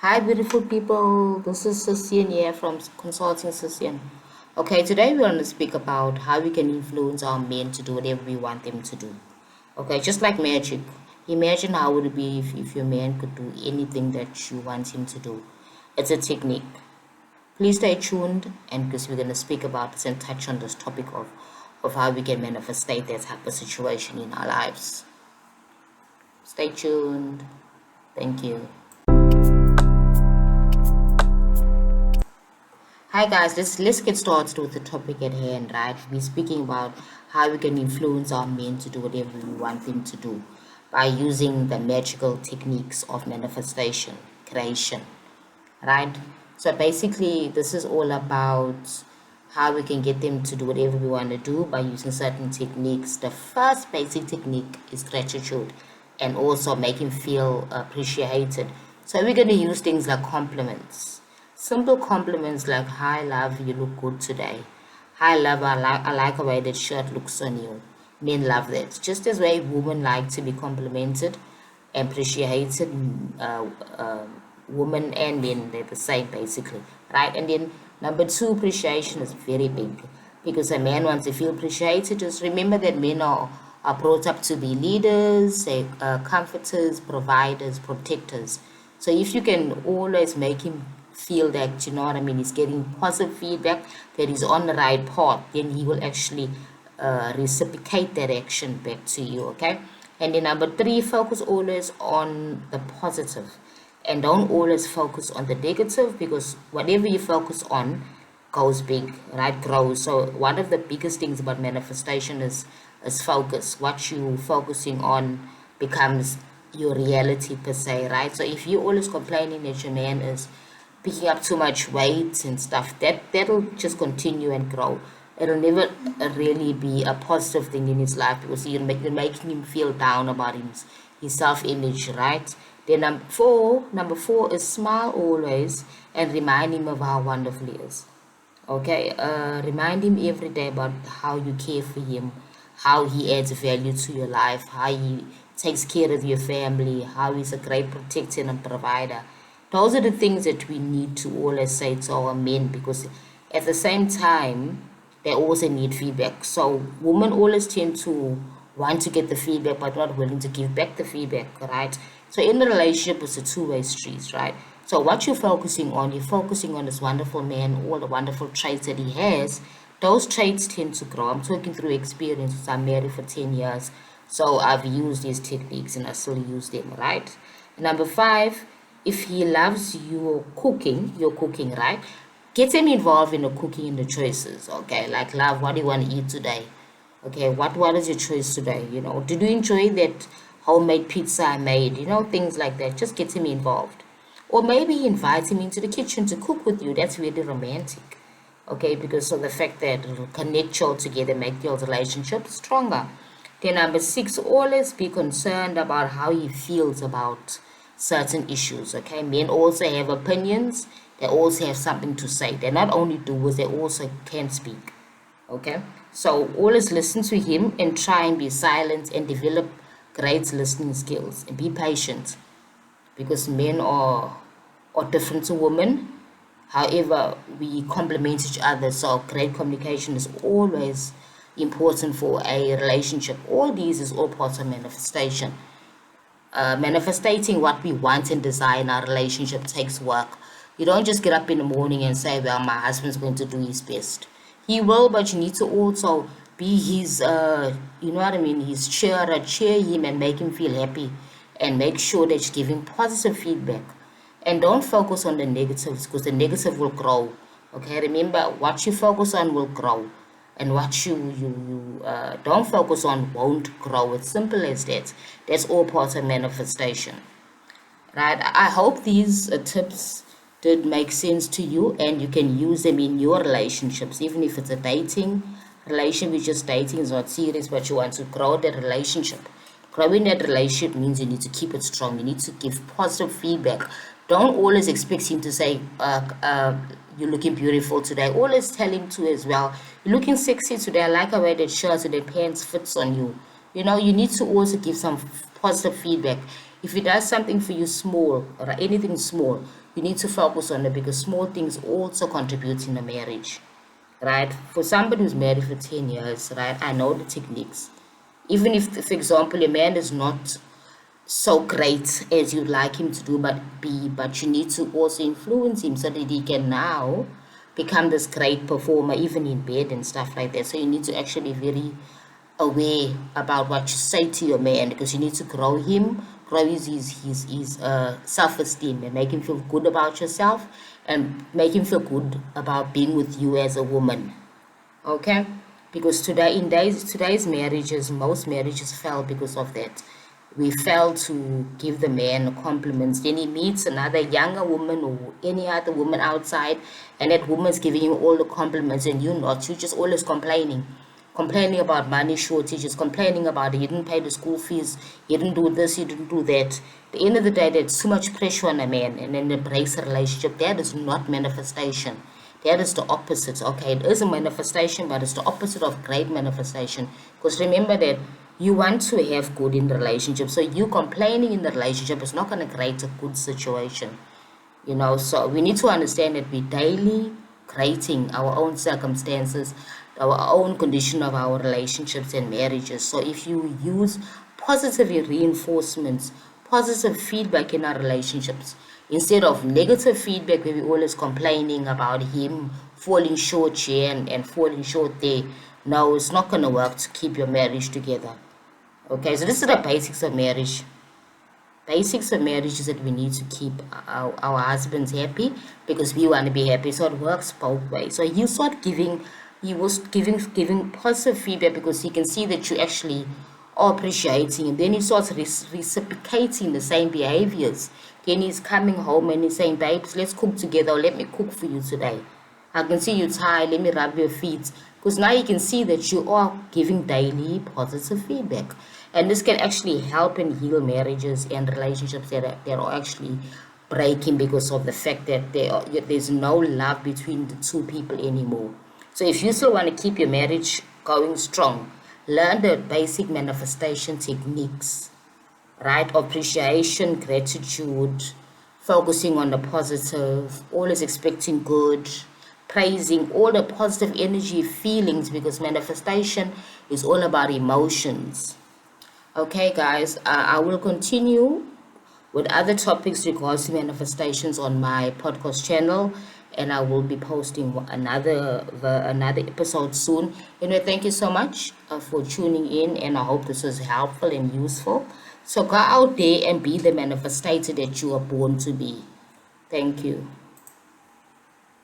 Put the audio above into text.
Hi, beautiful people. This is Cecian here from Consulting Cecian. Okay, today we're going to speak about how we can influence our men to do whatever we want them to do. Okay, just like magic. Imagine how would it be if your man could do anything that you want him to do. It's a technique. Please stay tuned, and because we're going to speak about this and touch on this topic of how we can manifestate that type of situation in our lives. Stay tuned. Thank you. Hi guys, let's get started with the topic at hand, right? We're speaking about how we can influence our men to do whatever we want them to do by using the magical techniques of manifestation, creation, right? So basically, this is all about how we can get them to do whatever we want to do by using certain techniques. The first basic technique is gratitude and also make him feel appreciated. So we're going to use things like compliments. Simple compliments like, "Hi, love, you look good today. Hi, love, I like the way that shirt looks on you." Men love that. Just as way women like to be complimented, appreciated, uh, uh, women and men, they're the same basically, right? And then number two, appreciation is very big because a man wants to feel appreciated. Just remember that men are brought up to be leaders, comforters, providers, protectors. So if you can always make him feel that, you know what I mean, he's getting positive feedback, that he's on the right path, then he will actually reciprocate that action back to you, okay? And then number three, focus always on the positive and don't always focus on the negative, because whatever you focus on goes big, right? Grows. So one of the biggest things about manifestation is focus. What you focusing on becomes your reality per se, right? So if you're always complaining that your man is picking up too much weight and stuff, that'll just continue and grow. It'll never really be a positive thing in his life, because you're making him feel down about his self-image, right? Then number four is smile always and remind him of how wonderful he is. Okay, remind him every day about how you care for him, how he adds value to your life, how he takes care of your family, how he's a great protector and provider. Those are the things that we need to always say to our men, because at the same time, they also need feedback. So women always tend to want to get the feedback but not willing to give back the feedback, right? So in the relationship, it's a two-way street, right? So what you're focusing on this wonderful man, all the wonderful traits that he has. Those traits tend to grow. I'm talking through experience. I'm married for 10 years. So I've used these techniques and I still use them, right? Number five, if he loves your cooking, right? Get him involved in the cooking and the choices, okay? Like, love, what do you want to eat today? Okay, what is your choice today? You know, did you enjoy that homemade pizza I made? You know, things like that. Just get him involved. Or maybe invite him into the kitchen to cook with you. That's really romantic. Okay, because of the fact that it'll connect you all together, make your relationship stronger. Then number six, always be concerned about how he feels about certain issues. Okay, men also have opinions. They also have something to say. They're not only doers, they also can speak. Okay, so always listen to him and try and be silent and develop great listening skills and be patient, because men are different to women. However, we complement each other, so great communication is always important for a relationship. All these is all part of manifestation. Manifesting what we want and desire in our relationship takes work. You don't just get up in the morning and say, "Well, my husband's going to do his best." He will, but you need to also be his, you know what I mean, his cheerer, cheer him and make him feel happy, and make sure that you give him positive feedback. And don't focus on the negatives, because the negative will grow. Okay, remember, what you focus on will grow, and what you don't focus on won't grow. It's simple as that. That's all part of manifestation, right? I hope these tips did make sense to you, and you can use them in your relationships, even if it's a dating relationship. You're just dating, is not serious, but you want to grow that relationship. Growing that relationship means you need to keep it strong. You need to give positive feedback. Don't always expect him to say, "You're looking beautiful today." Always tell him to as well, "You're looking sexy today. I like the way that shirt or the pants fits on you." You know, you need to also give some positive feedback. If he does something for you small or anything small, you need to focus on it, because small things also contribute in a marriage, right? For somebody who's married for 10 years, right, I know the techniques. Even if, for example, a man is not so great as you'd like him to do, but you need to also influence him so that he can now become this great performer, even in bed and stuff like that. So you need to actually be very aware about what you say to your man, because you need to grow his self-esteem, and make him feel good about yourself, and make him feel good about being with you as a woman. Okay, because today's marriages, most marriages fail because of that. We fail to give the man compliments. Then he meets another younger woman or any other woman outside, and that woman's giving you all the compliments, and you're just always complaining about money shortages, complaining about you didn't pay the school fees, you didn't do this, you didn't do that. At the end of the day, there's too much pressure on a man, and then it breaks a relationship. That is not manifestation. That is the opposite. Okay, it is a manifestation, but it's the opposite of great manifestation. Because remember that you want to have good in the relationship. So you complaining in the relationship is not going to create a good situation. So we need to understand that we daily creating our own circumstances, our own condition of our relationships and marriages. So if you use positive reinforcements, positive feedback in our relationships, instead of negative feedback where we're always complaining about him falling short here and falling short there, no, it's not going to work to keep your marriage together. Okay, so this is the basics of marriage. Basics of marriage is that we need to keep our husbands happy, because we want to be happy. So it works both ways. So he was giving positive feedback, because he can see that you actually are appreciating, and then he starts reciprocating the same behaviors. Then he's coming home and he's saying, babes, let's cook together, or let me cook for you today. I can see you tired, let me rub your feet. Because now you can see that you are giving daily positive feedback. And this can actually help and heal marriages and relationships that are actually breaking, because of the fact that there's no love between the two people anymore. So if you still want to keep your marriage going strong, learn the basic manifestation techniques, right? Appreciation, gratitude, focusing on the positive, always expecting good, praising all the positive energy feelings, because manifestation is all about emotions. Okay, guys, I will continue with other topics regards to manifestations on my podcast channel, and I will be posting another episode soon. Anyway, thank you so much for tuning in, and I hope this was helpful and useful. So go out there and be the manifestator that you are born to be. Thank you.